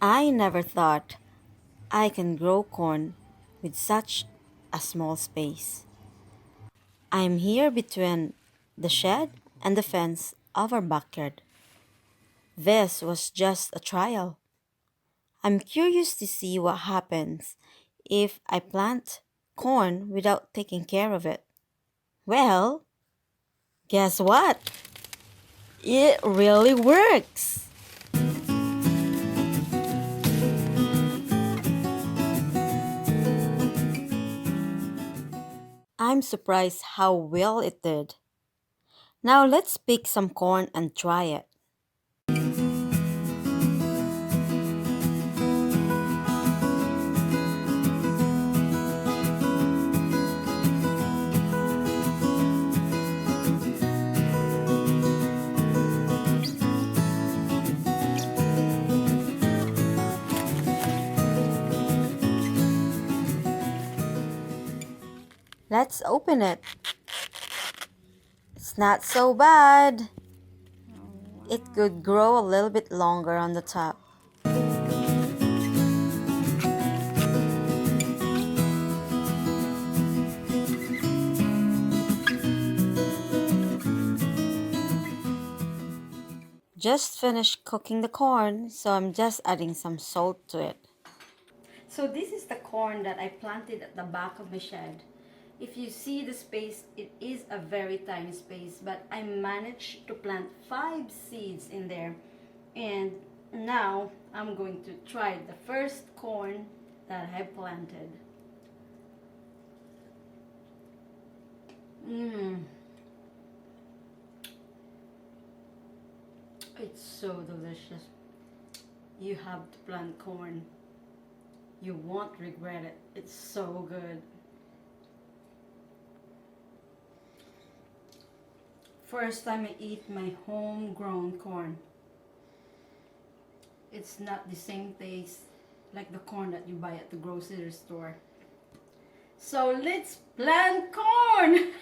I never thought I can grow corn with such a small space. I'm here between the shed and the fence of our backyard. This was just a trial. I'm curious to see what happens if I plant corn without taking care of it. Well, guess what? It really works! I'm surprised how well it did. Now let's pick some corn and try it. Let's open it. It's not so bad. It could grow a little bit longer on the top. Just finished cooking the corn, so I'm just adding some salt to it. So this is the corn that I planted at the back of my shed. If you see the space, it is a very tiny space, but I managed to plant 5 seeds in there. And now I'm going to try the first corn that I planted. It's so delicious. You have to plant corn. You won't regret it. It's so good. First time I eat my homegrown corn. It's not the same taste like the corn that you buy at the grocery store. So let's plant corn!